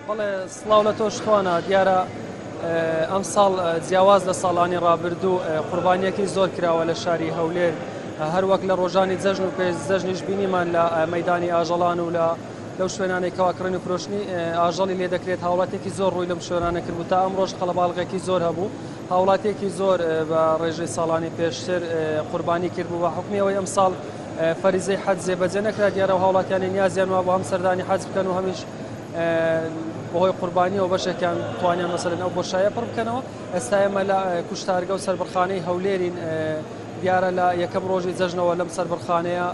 بەڵێ سڵاو لە تۆ شتوانە دیارە ئەم ساڵ جیاواز لە ساڵانی ڕابردوو قوربانیەکی زۆر کراوە لە شاری هەولێر هەروەک لە ڕۆژانی جەژن و پێش جەژنیش بینیمان لە مەیدانی ئاژەڵان و لەو شوێنانێکەوە کڕین و فرۆشتنی ئاژەڵی لێ دەکرێت هاوڵاتێکی زۆر ڕووی لەم شوێنانە کرد و تا ئەمڕۆژ قەڵەباڵغێکی زۆر هەبوو هاوڵاتێکی زۆر بە ڕێژەی ساڵانی پێشتر قوربانی کرد بوو بە حکمیەوەی ئەم ساڵ فەریزەی حەج جێبەجێ نەکرا دیارە و هاوڵاتیانی نیازیان وە بۆ هەم سەردانی حەج بکەن و هەمیش بەهۆی قوربانی و بەشێکیان توانیان مەسەلەن ئەو بۆشایە پڕ بکەنەوە ئێستا ئێمە لە کوشتارگە و سەربڕخانەی هەولێرین دیارە لە یەکەم ڕۆژی جەژنەوە لەم سەربڕخانەیە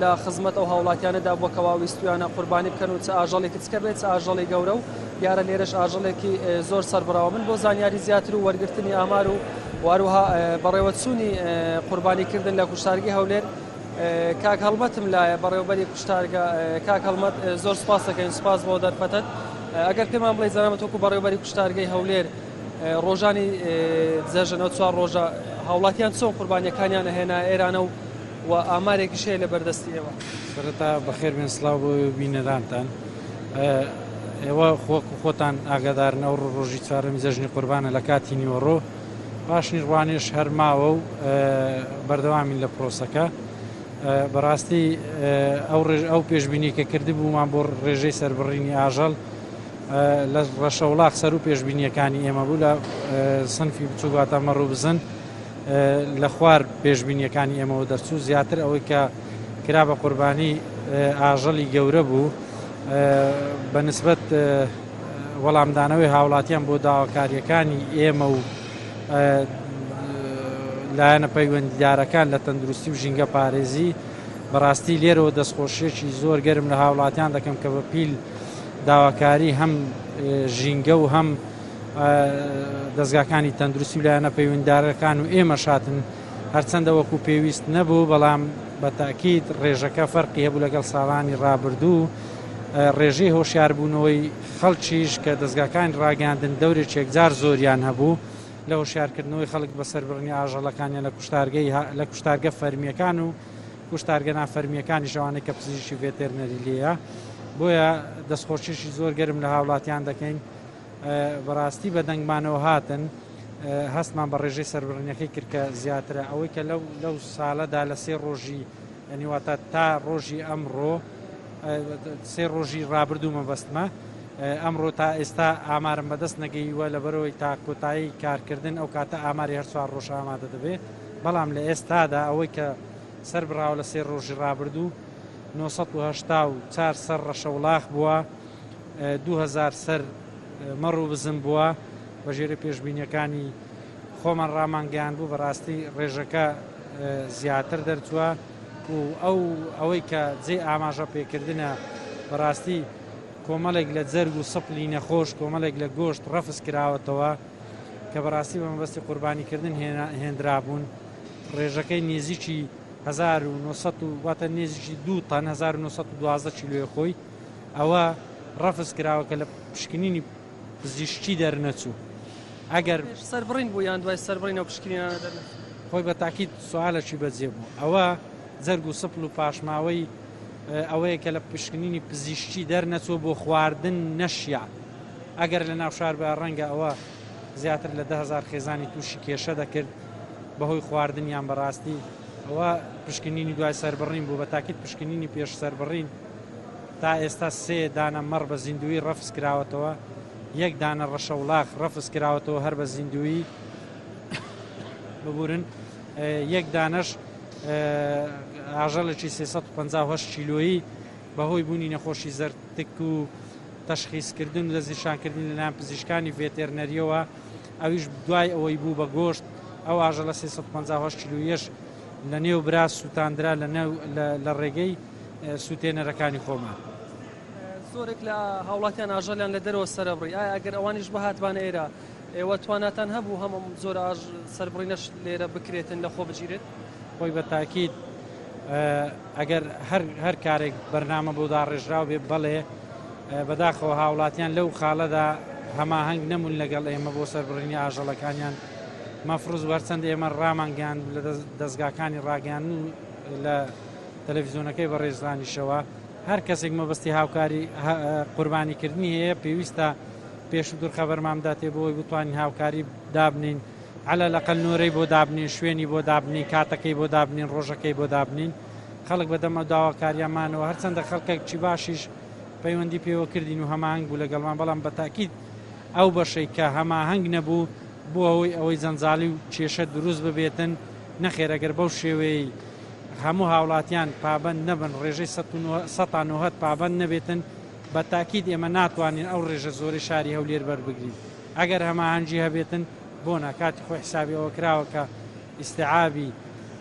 لە خزمەت ئەو هاوڵاتیانەدا بۆ کەوا ویستویانە قوربانی بکەن و چ ئاژەڵێکی چکە بێت چ ئاژەڵی گەورە و دیارە لێرەش ئاژەڵێکی زۆر سەربڕاوە من بۆ زانیاری زیاتر و وەرگرتنی ئامار و واروها بەڕێوەچوونی قوربانیکردن لە کوشتارگی هەولێر کاک هەڵمەتم لایە بەڕێوەبەری کوشتارگە کاک هەڵمەت زۆر سپاس دەکەین سپاس بۆ دەرفەتت ئەگەر پێمان بڵێ زەرمەت وەکو بەڕێوەبەری کوشتارگەی هەولێر ڕۆژانی جەژنەوە چوار ڕۆژە هاوڵاتیان چۆن قوربانیەکانیان هێنا ئێرانە و ئامارێکی شەیە لە بەردەستی ئێوە سەرەتا بەخێر بێن سڵاو بۆ بینەرانتان ئێوە خۆتان ئاگادارن ئەو ڕۆژی چوارەمی جەژنی قوربانە لە کاتی نیوەڕۆ پاشنی ڕوانێش هەرماوە و بەردەوامین لە پرۆسەکە بەڕاستی ئەو پێشبینی کە کردی بوومان بۆ ڕێژەی سەربڕینی ئاژەڵ لە ڕەشەوڵاق سەر و پێشبینیەکانی ئێمە بوو لە سنفی بچووگاتە مەڕوو بزن لە خوار پێشبینیەکانی ئێمەوە دەرچوو زیاتر ئەوەی کە کرا بە قوربانی ئاژەڵی گەورە بوو بەنسبەت وەڵامدانەوەی هاوڵاتیان بۆ داواکاریەکانی ئێمە و لایەنە پەیوەندیدارەکان لە تەندروستی و ژینگە پارێزی بەڕاستی لێرەوە دەستخۆشیێکی زۆر گەرم لە هاوڵاتیان دەکەم کە بە پیل داواکاری هەم ژینگە و هەم دەستگاکانی تەندروستی و لایەنە پەیوەندیدارەکان و ئێمە شاتن هەرچەندە وەکو پێویست نەبوو بەڵام بە تاکید ڕێژەکە فەرقی هەبوو لەگەڵ ساڵانی ڕابردوو ڕێژەی هۆشیاربوونەوەی خەڵکیش کە دەستگاکانی ڕاگەاندن دەورێک یەکجار زۆریان هەبوو لە هۆشیارکردنەوەی خەڵک بە سەربڕنی ئاژەڵەکانیان لە کوشتارگە فەرمیەکان و کوشتارگە نافەرمیەکانی شەوانەی کە پزیشکی ڤێتێرنەری لێیە بۆیە دەستخۆشیشی زۆر گەرم لە هاوڵاتیان دەکەین بەڕاستی بە دەنگمانەوە هاتن هەستمان بە ڕێژەی سەربڕنیەکەی کرد کە زیاترە ئەوەی کە لەو ساڵەدا لە سێ ڕۆژی ئەنیواتە تا ڕۆژی ئەمڕۆ سێ ڕۆژی ڕابردوو مەبەستمە ئەمڕۆ تا ئێستا ئامارم بەدەست نەگەیوە لەبەرەوەی تا کۆتایی کارکردن ئەو کاتە ئاماری هەر چوار ڕۆژ ئامادە دەبێت بەڵام لە ئێستادا ئەوەی کە سەر براوە لە سێ ڕۆژی ڕابردوو 984 سەر ڕەشەوڵاق بووە 2000 سەر مەڕوو بزم بووە بە ژێرە پێشبینیەکانی خۆمان ڕامانگەیان بوو بەڕاستی ڕێژەکە زیاتر دەرچووە و ئەوەی کە جێ ئاماژە پێکردنە بەڕاستی کۆمەڵێک لە جەرگ و سەپلی نەخۆش کۆمەڵێک لە گۆشت ڕەفز کراوەتەوە کە بەڕاستی بە مەبەستی قوربانیکردن هێنرابوون ڕێژەکەی نێزیکی 1900 واتە نێزیکی 2 تەن 1912 کیلۆی خۆی ئەوە ڕەفز کراوە کە لە پشکنینی پزیشکی دەرنەچوو ئەگەر سەربڕین بوو یان دوای سەربڕینەوە پشکنینانە دەرنەچوو خۆی بە تاکید سوالەکی بەجێ بوو ئەوە جەرگ و سەپل و پاشماوەی ئەوەیە کە لە پشکنینی پزیشکی دەرنەچوە بۆ خواردن نەشیان ئەگەر لە ناو شار بە ڕەنگە ئەوە زیاتر لە 10,000 خێزانی تووشی کێشە دەکرد بەهۆی خواردنیان بەڕاستی ئەوە پشکنینی دوای سەربڕین بوو بە تاکید پشکنینی پێش سەربڕین تا ئێستا سێ دانە مەڕ بە زیندوی ڕەفز کراوەتەوە یەک دانە ڕەشەوڵاق ڕەفز کراوەتەوە هەر بە زیندوی ببورن یەک دانەش ئاژەڵێکی 358 کیلۆیی بەهۆی بوونی نەخۆشی زەرتک و تەشخیصکردن و دەستنیشانکردن لەلایەن پزیشکانی ڤێتێرنەریەوە ئەویش دوای ئەوەی بوو بە گۆشت ئەو ئاژەڵە 358 کیلۆیەش لە نێو براس سووتاندرا لە ڕێگەی سووتێنەرەکانی خۆمان زۆرێک لە هاوڵاتیان ئاژەڵیان لە دەرەوە سەربڕی ئایا ئەگەر ئەوانیش بەهاتبانە ئێرە ئێوە تواناتان هەبوو هەموو زۆر سەربڕینەش لێرە بکرێتن لە خۆ بگیرێت خۆی بە تاکید ئەگەر هەر کارێک بەرنامە بۆ داڕێژراو بێ بەڵێ بەداخەوە هاوڵاتیان لەو خاڵەدا هەماهەنگ نەمون لەگەڵ ئێمە بۆ سەربڕینی ئاژەڵەکانیان مەفروز وەرچەند ئێمە ڕامانگەیان لە دەستگاکانی ڕاگەیان و لە تەلەڤیزیۆنەکەی بەڕێزرانیشەوە هەر کەسێک مەبەستی هاوکاری قوربانیکردنی هەیە پێویستە پێش و دوور خەبەرمان بداتێ بۆی بتوانین هاوکاری دابنین على لەقل نورەی بۆ دابنین شوێنی بۆ دابنین کاتەکەی بۆ دابنین ڕۆژەکەی بۆ دابنین خەڵک بەدەمە داواکاریانمانەوە هەرچەندە خەڵکێکی باشیش پەیوەندی پێوە کردین و هەماهنگ بوو لەگەڵمان بەڵام بەتاکید ئەو بەشەی کە هەماهنگ نەبوو بۆ ئەوەی جەنجاڵی و کێشە دروست ببێتن نەخێرەگەر بەو شێوەیە هەموو هاوڵاتیان پابەند نەبن ڕێژەی 190 پابەند نەبێتن بە تاکید ئێمە ناتوانین ئەو ڕێژە زۆری شاری هەولێر بەربگرین ئەگەر هەماهەنگی هەبێتن بۆ ناکاتی خۆی حسابی ئەوە کراوە کە ئیستیعابی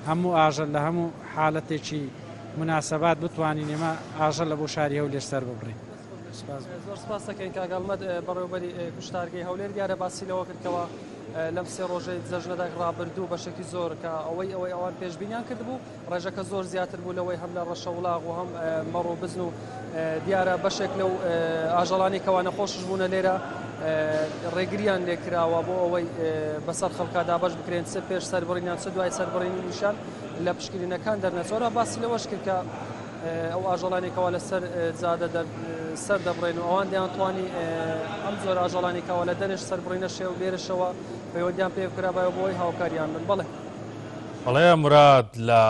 هەموو ئاژەل لە هەموو حاڵەتێکی مناسبات بتوانین ئێمە ئاژەل لە بۆ شاری هەولێر سەر ببڕین. زۆر سپاس دەکەین کاگەڵمەد بەڕێوەبەری کوشتارگەی هەولێر دیارە باسی لەوە کردکەوە لەم سێ ڕۆژەی جەژنەدا ڕابردوو بەشێکی زۆر کە ئەوەی ئەوان پێشبینیان کردبوو ڕێژەکە زۆر زیاتر بوو لەوەی هەم لە ڕەشەوڵاغ و هەم مەڕ و بزن و دیارە بەشێک لەو ئاژەڵانی کەوا نەخۆشش بوونە لێرە ڕێگریان لێکراوە بۆ ئەوەی بەسەر خەڵکادا بەش بکرێن چ پێش سەربڕینیان چ دوای سەربڕینی نیشان لە پشکنینەکان دەرنەچۆرە باسی لەوەش کرد کە ئەو ئاژەڵانێکەوە لەسەر جادە سەر دەبڕێن و ئەوان دەیانتوانی ئەم زۆر ئاژەڵانێکەوە لە دەنش سەربڕینە شێ و لێرەشەوە پەیوەندیان پێ بکرا بۆی هاوکاریان بن بەڵێ بەڵێ مراد لە